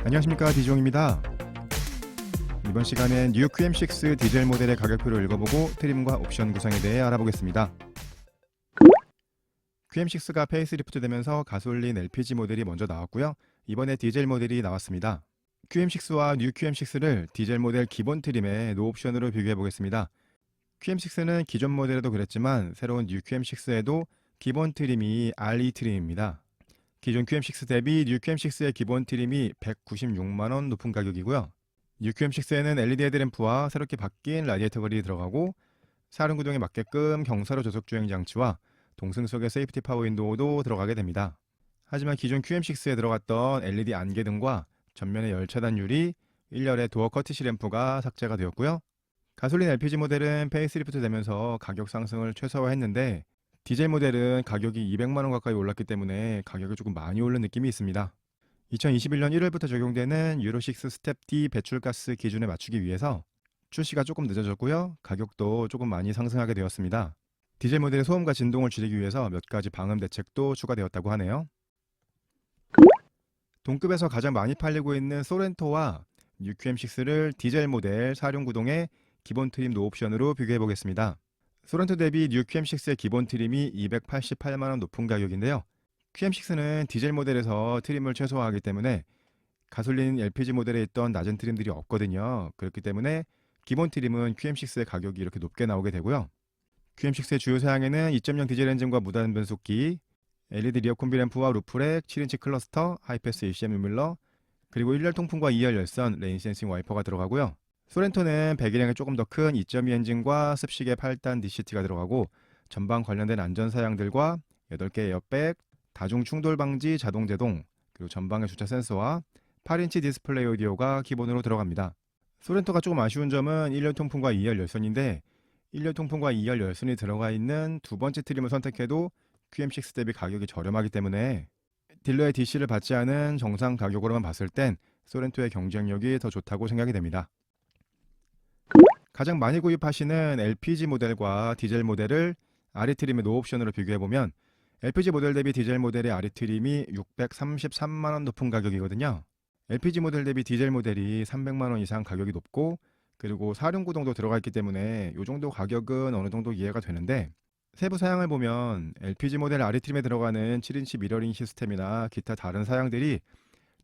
안녕하십니까, 디종입니다. 이번 시간엔 뉴 QM6 디젤 모델의 가격표를 읽어보고 트림과 옵션 구성에 대해 알아보겠습니다. QM6가 페이스리프트 되면서 가솔린 LPG 모델이 먼저 나왔고요. 이번에 디젤 모델이 나왔습니다. QM6와 뉴 QM6를 디젤 모델 기본 트림의 노옵션으로 비교해 보겠습니다. QM6는 기존 모델에도 그랬지만 새로운 뉴 QM6에도 기본 트림이 RE 트림입니다. 기존 QM6 대비 뉴 QM6의 기본 트림이 196만원 높은 가격이고요. 뉴 QM6에는 LED 헤드램프와 새롭게 바뀐 라디에이터 그릴이 들어가고 사륜구동에 맞게끔 경사로 저속 주행 장치와 동승석의 세이프티 파워 윈도우도 들어가게 됩니다. 하지만 기존 QM6에 들어갔던 LED 안개등과 전면의 열 차단 유리, 1열의 도어 커티시 램프가 삭제가 되었고요. 가솔린 LPG 모델은 페이스리프트 되면서 가격 상승을 최소화했는데 디젤 모델은 가격이 200만원 가까이 올랐기 때문에 가격이 조금 많이 오른 느낌이 있습니다. 2021년 1월부터 적용되는 유로6 스텝 D 배출가스 기준에 맞추기 위해서 출시가 조금 늦어졌고요. 가격도 조금 많이 상승하게 되었습니다. 디젤 모델의 소음과 진동을 줄이기 위해서 몇 가지 방음 대책도 추가되었다고 하네요. 동급에서 가장 많이 팔리고 있는 소렌토와 뉴 QM6를 디젤 모델 사륜구동의 기본 트림 노옵션으로 비교해 보겠습니다. 소렌토 대비 뉴 QM6의 기본 트림이 288만원 높은 가격인데요. QM6는 디젤 모델에서 트림을 최소화하기 때문에 가솔린 LPG 모델에 있던 낮은 트림들이 없거든요. 그렇기 때문에 기본 트림은 QM6의 가격이 이렇게 높게 나오게 되고요. QM6의 주요 사양에는 2.0 디젤 엔진과 무단 변속기, LED 리어 콤비램프와 루프렉, 7인치 클러스터, 하이패스 ECM 유밀러, 그리고 1열 통풍과 2열 열선, 레인 센싱 와이퍼가 들어가고요. 소렌토는 배기량이 조금 더 큰 2.2 엔진과 습식의 8단 DCT가 들어가고 전방 관련된 안전 사양들과 8개 에어백, 다중 충돌 방지 자동 제동, 그리고 전방의 주차 센서와 8인치 디스플레이 오디오가 기본으로 들어갑니다. 소렌토가 조금 아쉬운 점은 1열 통풍과 2열 열선인데 1열 통풍과 2열 열선이 들어가 있는 두 번째 트림을 선택해도 QM6 대비 가격이 저렴하기 때문에 딜러의 DC를 받지 않은 정상 가격으로만 봤을 땐 소렌토의 경쟁력이 더 좋다고 생각이 됩니다. 가장 많이 구입하시는 LPG 모델과 디젤 모델을 RE 트림의 노옵션으로 비교해보면 LPG 모델 대비 디젤 모델의 RE 트림이 633만원 높은 가격이거든요. LPG 모델 대비 디젤 모델이 300만원 이상 가격이 높고 그리고 사륜구동도 들어가 있기 때문에 이 정도 가격은 어느 정도 이해가 되는데 세부 사양을 보면 LPG 모델 RE 트림에 들어가는 7인치 미러링 시스템이나 기타 다른 사양들이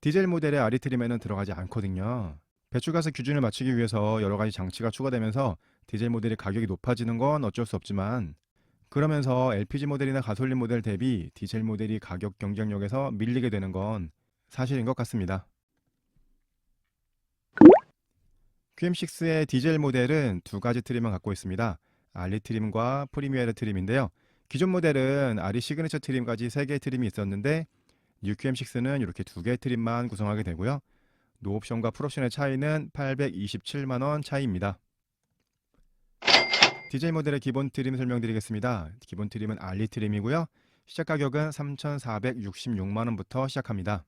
디젤 모델의 RE 트림에는 들어가지 않거든요. 배출가스 기준을 맞추기 위해서 여러 가지 장치가 추가되면서 디젤 모델의 가격이 높아지는 건 어쩔 수 없지만 그러면서 LPG 모델이나 가솔린 모델 대비 디젤 모델이 가격 경쟁력에서 밀리게 되는 건 사실인 것 같습니다. QM6의 디젤 모델은 두 가지 트림을 갖고 있습니다. RE 트림과 프리미어르 트림인데요. 기존 모델은 RE 시그니처 트림까지 3개의 트림이 있었는데 뉴 QM6는 이렇게 2개의 트림만 구성하게 되고요. 노옵션과 풀옵션의 차이는 827만원 차이입니다. 디젤 모델의 기본 트림 설명드리겠습니다. 기본 트림은 RE 트림이고요. 시작 가격은 3,466만원부터 시작합니다.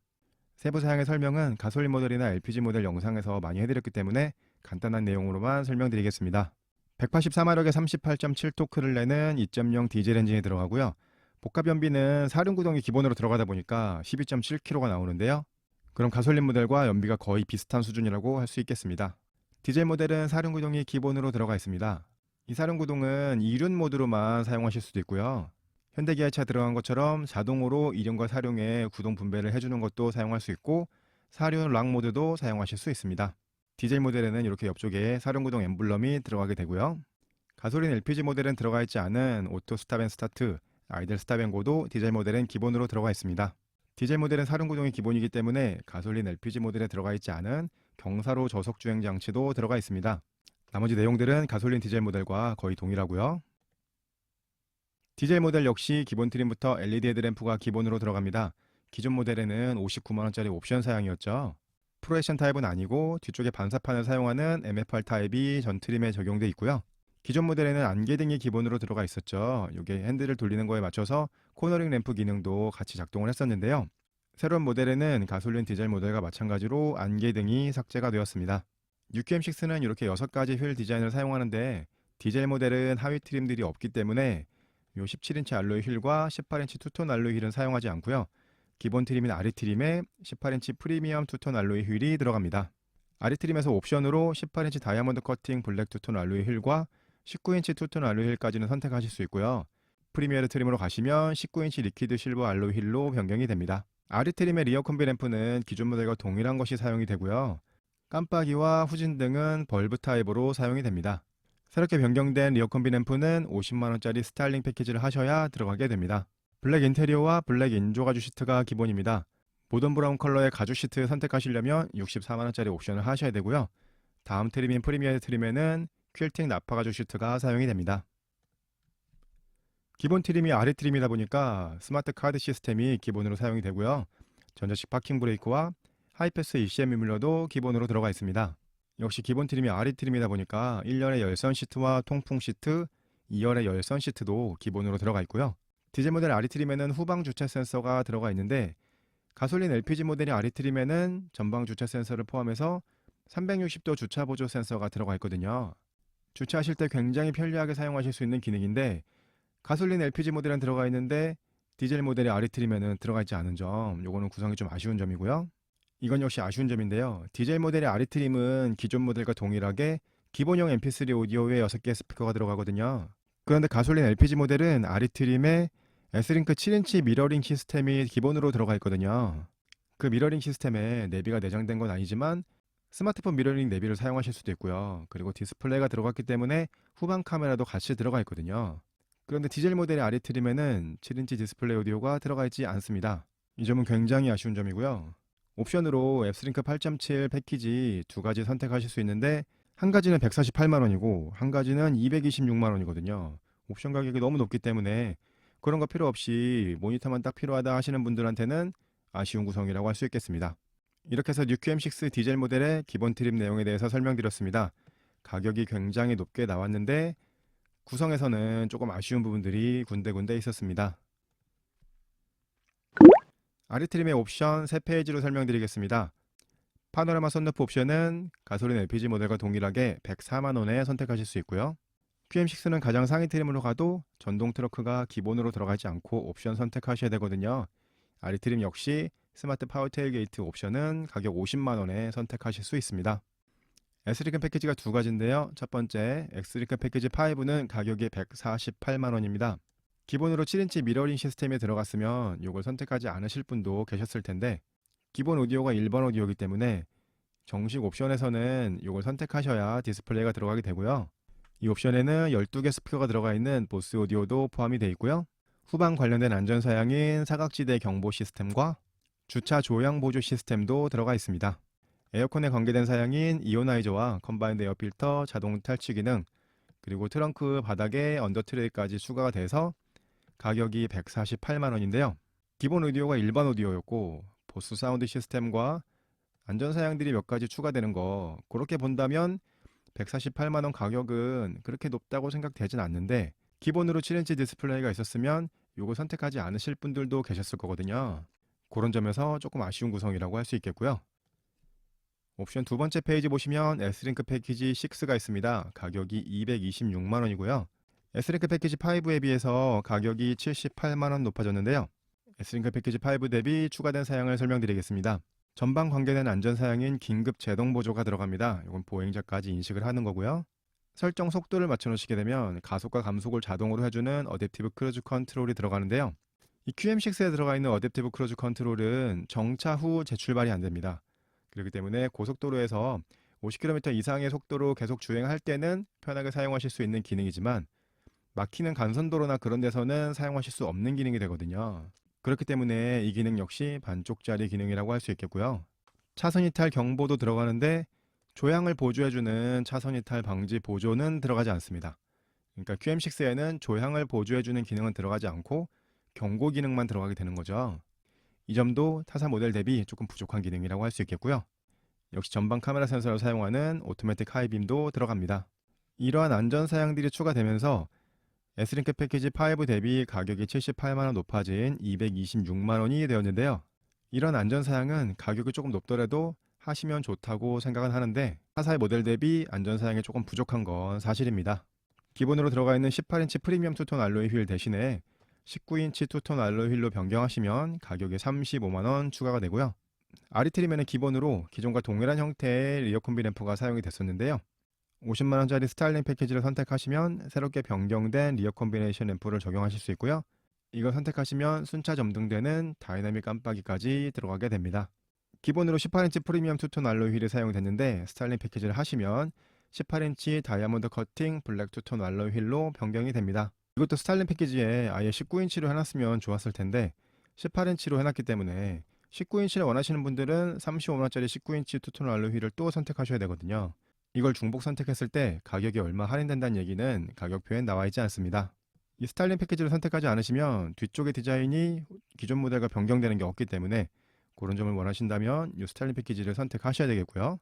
세부 사양의 설명은 가솔린 모델이나 LPG 모델 영상에서 많이 해드렸기 때문에 간단한 내용으로만 설명드리겠습니다. 184마력의 38.7토크를 내는 2.0 디젤 엔진이 들어가고요. 복합 연비는 사륜구동이 기본으로 들어가다 보니까 12.7kg가 나오는데요. 그럼 가솔린 모델과 연비가 거의 비슷한 수준이라고 할 수 있겠습니다. 디젤 모델은 사륜구동이 기본으로 들어가 있습니다. 이 사륜구동은 2륜 모드로만 사용하실 수도 있고요. 현대기아차 들어간 것처럼 자동으로 2륜과 4륜의 구동 분배를 해주는 것도 사용할 수 있고 4륜 락 모드도 사용하실 수 있습니다. 디젤 모델에는 이렇게 옆쪽에 사륜구동 엠블럼이 들어가게 되고요. 가솔린 LPG 모델은 들어가 있지 않은 오토 스탑 앤 스타트, 아이들 스탑 앤 고도 디젤 모델은 기본으로 들어가 있습니다. 디젤 모델은 사륜구동이 기본이기 때문에 가솔린 LPG 모델에 들어가 있지 않은 경사로 저속 주행 장치도 들어가 있습니다. 나머지 내용들은 가솔린 디젤 모델과 거의 동일하고요. 디젤 모델 역시 기본 트림부터 LED 헤드램프가 기본으로 들어갑니다. 기존 모델에는 59만원짜리 옵션 사양이었죠. 프로액션 타입은 아니고 뒤쪽에 반사판을 사용하는 MFR 타입이 전 트림에 적용돼 있고요. 기존 모델에는 안개등이 기본으로 들어가 있었죠. 이게 핸들을 돌리는 거에 맞춰서 코너링 램프 기능도 같이 작동을 했었는데요. 새로운 모델에는 가솔린 디젤 모델과 마찬가지로 안개등이 삭제가 되었습니다. 뉴 QM6는 이렇게 6가지 휠 디자인을 사용하는데 디젤 모델은 하위 트림들이 없기 때문에 요 17인치 알로이 휠과 18인치 투톤 알로이 휠은 사용하지 않고요. 기본 트림인 아리트림에 18인치 프리미엄 투톤 알로이 휠이 들어갑니다. 아리트림에서 옵션으로 18인치 다이아몬드 커팅 블랙 투톤 알로이 휠과 19인치 투톤 알로이 휠까지는 선택하실 수 있고요. 프리미어르 트림으로 가시면 19인치 리퀴드 실버 알로이 휠로 변경이 됩니다. 아리트림의 리어 콤비 램프는 기존 모델과 동일한 것이 사용이 되고요. 깜빡이와 후진 등은 벌브 타입으로 사용이 됩니다. 새롭게 변경된 리어 콤비 램프는 50만원짜리 스타일링 패키지를 하셔야 들어가게 됩니다. 블랙 인테리어와 블랙 인조 가죽 시트가 기본입니다. 모던 브라운 컬러의 가죽 시트 선택하시려면 64만원짜리 옵션을 하셔야 되고요. 다음 트림인 프리미어 트림에는 퀼팅 나파 가죽 시트가 사용이 됩니다. 기본 트림이 아리 트림이다 보니까 스마트 카드 시스템이 기본으로 사용이 되고요. 전자식 파킹 브레이크와 하이패스 ECM 유밀러도 기본으로 들어가 있습니다. 역시 기본 트림이 아리 트림이다 보니까 1열의 열선 시트와 통풍 시트, 2열의 열선 시트도 기본으로 들어가 있고요. 디젤 모델 아리 트림에는 후방 주차 센서가 들어가 있는데 가솔린 LPG 모델의 아리 트림에는 전방 주차 센서를 포함해서 360도 주차 보조 센서가 들어가 있거든요. 주차하실 때 굉장히 편리하게 사용하실 수 있는 기능인데 가솔린 LPG 모델은 들어가 있는데 디젤 모델의 아리 트림에는 들어가 있지 않은 점, 요거는 구성이 좀 아쉬운 점이고요. 이건 역시 아쉬운 점인데요. 디젤 모델의 아리 트림은 기존 모델과 동일하게 기본형 MP3 오디오에 6개의 스피커가 들어가거든요. 그런데 가솔린 LPG 모델은 아리 트림에 S링크 7인치 미러링 시스템이 기본으로 들어가 있거든요. 그 미러링 시스템에 내비가 내장된 건 아니지만 스마트폰 미러링 내비를 사용하실 수도 있고요. 그리고 디스플레이가 들어갔기 때문에 후방 카메라도 같이 들어가 있거든요. 그런데 디젤 모델의 아리 트림에는 7인치 디스플레이 오디오가 들어가 있지 않습니다. 이 점은 굉장히 아쉬운 점이고요. 옵션으로 앱스링크 8.7 패키지 두 가지 선택하실 수 있는데 한 가지는 148만원이고 한 가지는 226만원이거든요. 옵션 가격이 너무 높기 때문에 그런 거 필요 없이 모니터만 딱 필요하다 하시는 분들한테는 아쉬운 구성이라고 할 수 있겠습니다. 이렇게 해서 뉴QM6 디젤 모델의 기본 트림 내용에 대해서 설명드렸습니다. 가격이 굉장히 높게 나왔는데 구성에서는 조금 아쉬운 부분들이 군데군데 있었습니다. 아리트림의 옵션 3페이지로 설명드리겠습니다. 파노라마 썬루프 옵션은 가솔린 LPG 모델과 동일하게 104만원에 선택하실 수 있고요. QM6는 가장 상위 트림으로 가도 전동 트렁크가 기본으로 들어가지 않고 옵션 선택하셔야 되거든요. 아리트림 역시 스마트 파워 테일게이트 옵션은 가격 50만원에 선택하실 수 있습니다. S링크 패키지가 두 가지인데요. 첫 번째 X링크 패키지 5는 가격이 148만원입니다. 기본으로 7인치 미러링 시스템에 들어갔으면 이걸 선택하지 않으실 분도 계셨을 텐데 기본 오디오가 1번 오디오이기 때문에 정식 옵션에서는 이걸 선택하셔야 디스플레이가 들어가게 되고요. 이 옵션에는 12개 스피커가 들어가 있는 보스 오디오도 포함이 되어 있고요. 후방 관련된 안전사양인 사각지대 경보 시스템과 주차 조향 보조 시스템도 들어가 있습니다. 에어컨에 관계된 사양인 이오나이저와 컴바인드 에어 필터, 자동 탈취 기능, 그리고 트렁크 바닥에 언더 트레이까지 추가가 돼서 가격이 148만원인데요. 기본 오디오가 일반 오디오였고 보스 사운드 시스템과 안전사양들이 몇 가지 추가되는 거 그렇게 본다면 148만원 가격은 그렇게 높다고 생각되진 않는데 기본으로 7인치 디스플레이가 있었으면 이거 선택하지 않으실 분들도 계셨을 거거든요. 그런 점에서 조금 아쉬운 구성이라고 할 수 있겠고요. 옵션 두 번째 페이지 보시면 S링크 패키지 6가 있습니다. 가격이 226만원이고요. S링크 패키지 5에 비해서 가격이 78만원 높아졌는데요. S링크 패키지 5 대비 추가된 사양을 설명드리겠습니다. 전방 관계된 안전사양인 긴급 제동 보조가 들어갑니다. 이건 보행자까지 인식을 하는 거고요. 설정 속도를 맞춰 놓으시게 되면 가속과 감속을 자동으로 해주는 어댑티브 크루즈 컨트롤이 들어가는데요. 이 QM6에 들어가 있는 어댑티브 크루즈 컨트롤은 정차 후 재출발이 안 됩니다. 그렇기 때문에 고속도로에서 50km 이상의 속도로 계속 주행할 때는 편하게 사용하실 수 있는 기능이지만 막히는 간선도로나 그런 데서는 사용하실 수 없는 기능이 되거든요. 그렇기 때문에 이 기능 역시 반쪽짜리 기능이라고 할 수 있겠고요. 차선 이탈 경보도 들어가는데 조향을 보조해주는 차선 이탈 방지 보조는 들어가지 않습니다. 그러니까 QM6에는 조향을 보조해주는 기능은 들어가지 않고 경고 기능만 들어가게 되는 거죠. 이 점도 타사 모델 대비 조금 부족한 기능이라고 할 수 있겠고요. 역시 전방 카메라 센서를 사용하는 오토매틱 하이빔도 들어갑니다. 이러한 안전 사양들이 추가되면서 S링크 패키지 5 대비 가격이 78만원 높아진 226만원이 되었는데요. 이런 안전사양은 가격이 조금 높더라도 하시면 좋다고 생각은 하는데 타사의 모델 대비 안전사양이 조금 부족한 건 사실입니다. 기본으로 들어가 있는 18인치 프리미엄 투톤 알로이 휠 대신에 19인치 투톤 알로이 휠로 변경하시면 가격이 35만원 추가가 되고요. 아리트림에는 기본으로 기존과 동일한 형태의 리어 콤비 램프가 사용이 됐었는데요. 50만원짜리 스타일링 패키지를 선택하시면 새롭게 변경된 리어 콤비네이션 램프를 적용하실 수 있고요. 이걸 선택하시면 순차 점등되는 다이나믹 깜빡이까지 들어가게 됩니다. 기본으로 18인치 프리미엄 투톤 알로이 휠이 사용됐는데 스타일링 패키지를 하시면 18인치 다이아몬드 커팅 블랙 투톤 알로이 휠로 변경이 됩니다. 이것도 스타일링 패키지에 아예 19인치로 해놨으면 좋았을 텐데 18인치로 해놨기 때문에 19인치를 원하시는 분들은 35만원짜리 19인치 투톤 알로이 휠을 또 선택하셔야 되거든요. 이걸 중복 선택했을 때 가격이 얼마 할인된다는 얘기는 가격표엔 나와 있지 않습니다. 이 스타일링 패키지를 선택하지 않으시면 뒤쪽의 디자인이 기존 모델과 변경되는 게 없기 때문에 그런 점을 원하신다면 이 스타일링 패키지를 선택하셔야 되겠고요.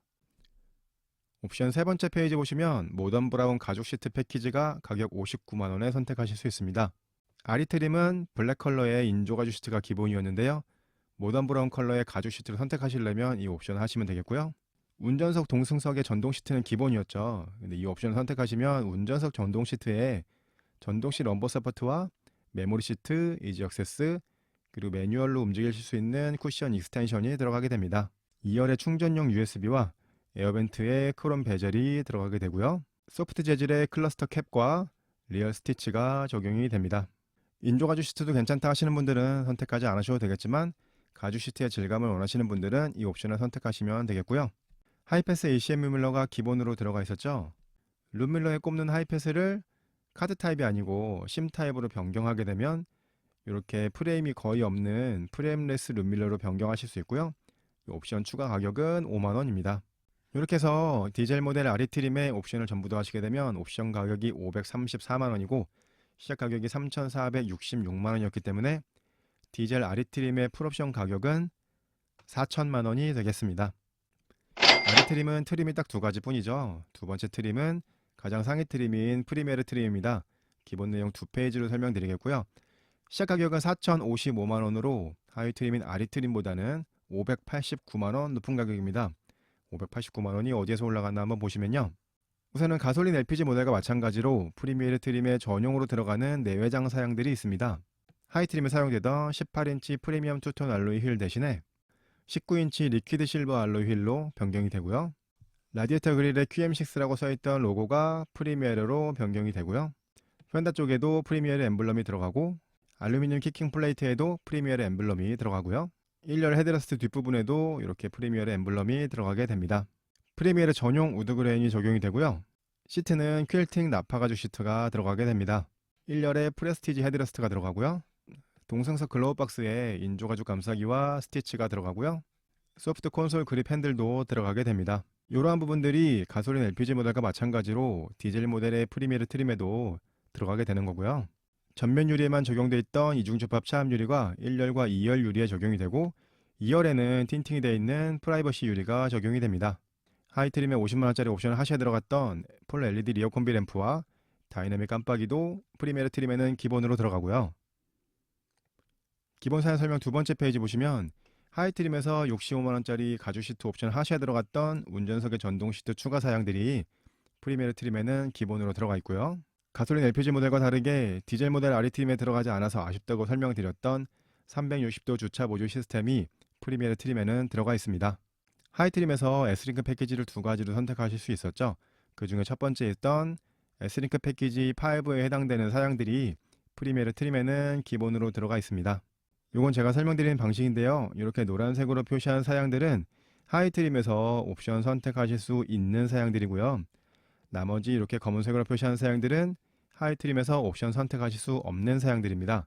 옵션 세 번째 페이지 보시면 모던 브라운 가죽 시트 패키지가 가격 59만원에 선택하실 수 있습니다. 아리트림은 블랙 컬러의 인조 가죽 시트가 기본이었는데요. 모던 브라운 컬러의 가죽 시트를 선택하시려면 이 옵션을 하시면 되겠고요. 운전석 동승석의 전동 시트는 기본이었죠. 근데 이 옵션을 선택하시면 운전석 전동 시트에 전동식 럼버 서포트와 메모리 시트, 이지 액세스, 그리고 매뉴얼로 움직이실 수 있는 쿠션 익스텐션이 들어가게 됩니다. 2열의 충전용 USB와 에어벤트에 크롬 베젤이 들어가게 되고요. 소프트 재질의 클러스터 캡과 리얼 스티치가 적용이 됩니다. 인조 가죽 시트도 괜찮다 하시는 분들은 선택하지 않으셔도 되겠지만 가죽 시트의 질감을 원하시는 분들은 이 옵션을 선택하시면 되겠고요. 하이패스 ACM 룸밀러가 기본으로 들어가 있었죠. 룸밀러에 꼽는 하이패스를 카드 타입이 아니고 심 타입으로 변경하게 되면 이렇게 프레임이 거의 없는 프레임레스 룸밀러로 변경하실 수 있고요. 이 옵션 추가 가격은 5만원입니다. 이렇게 해서 디젤 모델 아리트림의 옵션을 전부 다 하시게 되면 옵션 가격이 534만원이고 시작 가격이 3,466만원이었기 때문에 디젤 아리트림의 풀옵션 가격은 4천만원이 되겠습니다. 아리트림은 트림이 딱 두 가지 뿐이죠. 두 번째 트림은 가장 상위 트림인 프리메르 트림입니다. 기본 내용 두 페이지로 설명드리겠고요. 시작 가격은 4,055만원으로 하위 트림인 아리트림보다는 589만원 높은 가격입니다. 589만원이 어디에서 올라갔나 한번 보시면요. 우선은 가솔린 LPG 모델과 마찬가지로 프리미에르 트림에 전용으로 들어가는 내외장 사양들이 있습니다. 하이 트림에 사용되던 18인치 프리미엄 투톤 알로이 휠 대신에 19인치 리퀴드 실버 알로이 휠로 변경이 되고요. 라디에이터 그릴에 QM6라고 써있던 로고가 프리미에르로 변경이 되고요. 펜더 쪽에도 프리미에르 엠블럼이 들어가고 알루미늄 키킹 플레이트에도 프리미에르 엠블럼이 들어가고요. 1열 헤드레스트 뒷부분에도 이렇게 프리미에르 엠블럼이 들어가게 됩니다. 프리미에르 전용 우드 그레인이 적용이 되고요. 시트는 퀼팅 나파 가죽 시트가 들어가게 됩니다. 1열에 프레스티지 헤드레스트가 들어가고요. 동승석 글로우 박스에 인조 가죽 감싸기와 스티치가 들어가고요. 소프트 콘솔 그립 핸들도 들어가게 됩니다. 이러한 부분들이 가솔린 LPG 모델과 마찬가지로 디젤 모델의 프리미에르 트림에도 들어가게 되는 거고요. 전면 유리에만 적용되어 있던 이중접합 차압 유리가 1열과 2열 유리에 적용이 되고 2열에는 틴팅이 되어 있는 프라이버시 유리가 적용이 됩니다. 하이 트림에 50만원짜리 옵션을 하셔야 들어갔던 풀 LED 리어 콤비 램프와 다이내믹 깜빡이도 프리메르 트림에는 기본으로 들어가고요. 기본 사양 설명 두 번째 페이지 보시면 하이 트림에서 65만원짜리 가죽 시트 옵션 하셔야 들어갔던 운전석의 전동 시트 추가 사양들이 프리메르 트림에는 기본으로 들어가 있고요. 가솔린 LPG 모델과 다르게 디젤 모델 아리트림에 들어가지 않아서 아쉽다고 설명드렸던 360도 주차 보조 시스템이 프리미에르 트림에는 들어가 있습니다. 하이 트림에서 S링크 패키지를 두 가지로 선택하실 수 있었죠. 그 중에 첫 번째 있던 S링크 패키지 5에 해당되는 사양들이 프리미에르 트림에는 기본으로 들어가 있습니다. 이건 제가 설명드리는 방식인데요. 이렇게 노란색으로 표시한 사양들은 하이 트림에서 옵션 선택하실 수 있는 사양들이고요. 나머지 이렇게 검은색으로 표시한 사양들은 하이 트림에서 옵션 선택하실 수 없는 사양들입니다.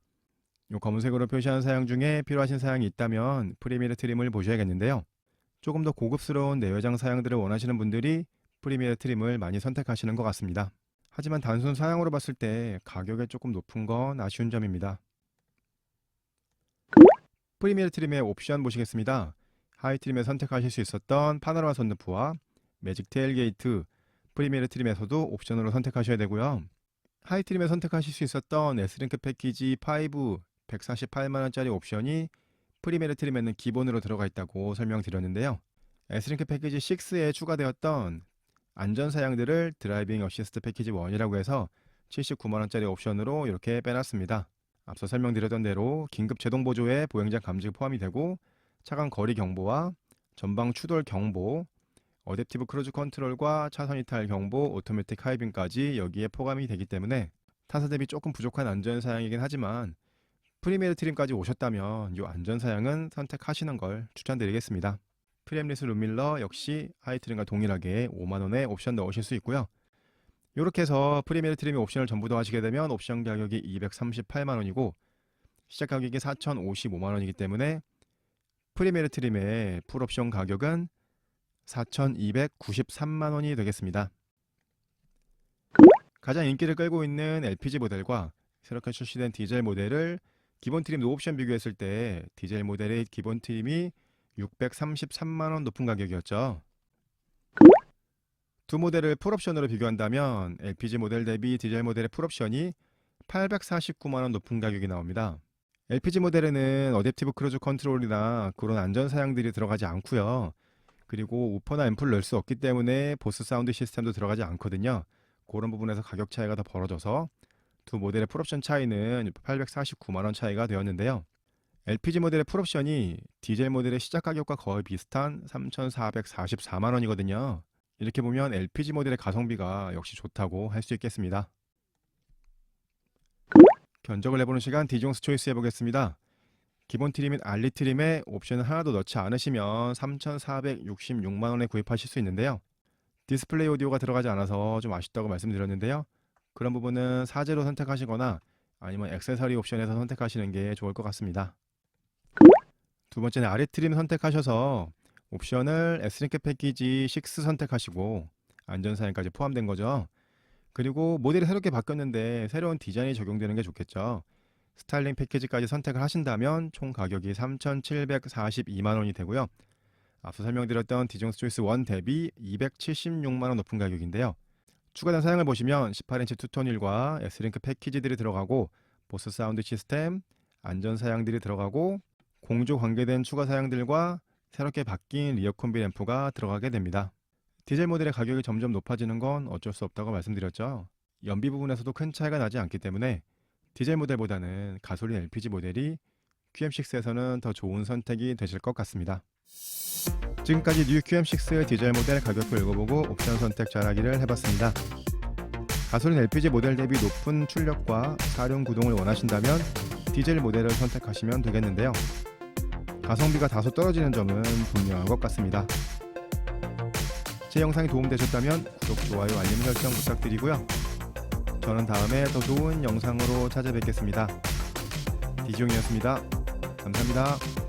이 검은색으로 표시한 사양 중에 필요하신 사양이 있다면 프리미에르 트림을 보셔야겠는데요. 조금 더 고급스러운 내외장 사양들을 원하시는 분들이 프리미에르 트림을 많이 선택하시는 것 같습니다. 하지만 단순 사양으로 봤을 때 가격이 조금 높은 건 아쉬운 점입니다. 프리미에르 트림의 옵션 보시겠습니다. 하이 트림에 선택하실 수 있었던 파노라마 선루프와 매직 테일게이트, 프리미에르 트림에서도 옵션으로 선택하셔야 되고요. 하이 트림에 선택하실 수 있었던 S링크 패키지 5 148만원짜리 옵션이 프리미에르 트림에는 기본으로 들어가 있다고 설명드렸는데요. S링크 패키지 6에 추가되었던 안전 사양들을 드라이빙 어시스트 패키지 1이라고 해서 79만원짜리 옵션으로 이렇게 빼놨습니다. 앞서 설명드렸던 대로 긴급 제동 보조에 보행자 감지가 포함이 되고 차간 거리 경보와 전방 추돌 경보, 어댑티브 크루즈 컨트롤과 차선 이탈 경보, 오토매틱 하이빔까지 여기에 포함이 되기 때문에 타사 대비 조금 부족한 안전사양이긴 하지만 프리미어 트림까지 오셨다면 이 안전사양은 선택하시는 걸 추천드리겠습니다. 프리엠리스 룸밀러 역시 하이트림과 동일하게 5만원에 옵션 넣으실 수 있고요. 이렇게 해서 프리미어 트림의 옵션을 전부 다 하시게 되면 옵션 가격이 238만원이고 시작 가격이 4,055만원이기 때문에 프리미어 트림의 풀옵션 가격은 4,293만원이 되겠습니다. 가장 인기를 끌고 있는 LPG 모델과 새롭게 출시된 디젤 모델을 기본 트림 노옵션 비교했을 때 디젤 모델의 기본 트림이 633만원 높은 가격이었죠. 두 모델을 풀옵션으로 비교한다면 LPG 모델 대비 디젤 모델의 풀옵션이 849만원 높은 가격이 나옵니다. LPG 모델에는 어댑티브 크루즈 컨트롤이나 그런 안전 사양들이 들어가지 않고요. 그리고 우퍼나 앰프를 넣을 수 없기 때문에 보스 사운드 시스템도 들어가지 않거든요. 그런 부분에서 가격 차이가 더 벌어져서 두 모델의 풀옵션 차이는 849만원 차이가 되었는데요. LPG 모델의 풀옵션이 디젤 모델의 시작 가격과 거의 비슷한 3,444만원이거든요. 이렇게 보면 LPG 모델의 가성비가 역시 좋다고 할 수 있겠습니다. 견적을 해보는 시간 디종스 초이스 해보겠습니다. 기본 트림 및 알리 트림에 옵션을 하나도 넣지 않으시면 3,466만원에 구입하실 수 있는데요. 디스플레이 오디오가 들어가지 않아서 좀 아쉽다고 말씀드렸는데요. 그런 부분은 사제로 선택하시거나 아니면 액세서리 옵션에서 선택하시는 게 좋을 것 같습니다. 두 번째는 알리 트림 선택하셔서 옵션을 S링크 패키지 6 선택하시고 안전사양까지 포함된 거죠. 그리고 모델이 새롭게 바뀌었는데 새로운 디자인이 적용되는 게 좋겠죠. 스타일링 패키지까지 선택을 하신다면 총 가격이 3,742만원이 되고요. 앞서 설명드렸던 디종스 초이스 1 대비 276만원 높은 가격인데요. 추가된 사양을 보시면 18인치 투톤 휠과 S링크 패키지들이 들어가고 보스 사운드 시스템, 안전 사양들이 들어가고 공조 관계된 추가 사양들과 새롭게 바뀐 리어 콤비 램프가 들어가게 됩니다. 디젤 모델의 가격이 점점 높아지는 건 어쩔 수 없다고 말씀드렸죠. 연비 부분에서도 큰 차이가 나지 않기 때문에 디젤 모델보다는 가솔린 LPG 모델이 QM6에서는 더 좋은 선택이 되실 것 같습니다. 지금까지 뉴 QM6 디젤 모델 가격표 읽어보고 옵션 선택 잘하기를 해봤습니다. 가솔린 LPG 모델 대비 높은 출력과 사륜 구동을 원하신다면 디젤 모델을 선택하시면 되겠는데요. 가성비가 다소 떨어지는 점은 분명한 것 같습니다. 제 영상이 도움되셨다면 구독, 좋아요, 알림 설정 부탁드리고요. 저는 다음에 더 좋은 영상으로 찾아뵙겠습니다. 디종이었습니다. 감사합니다.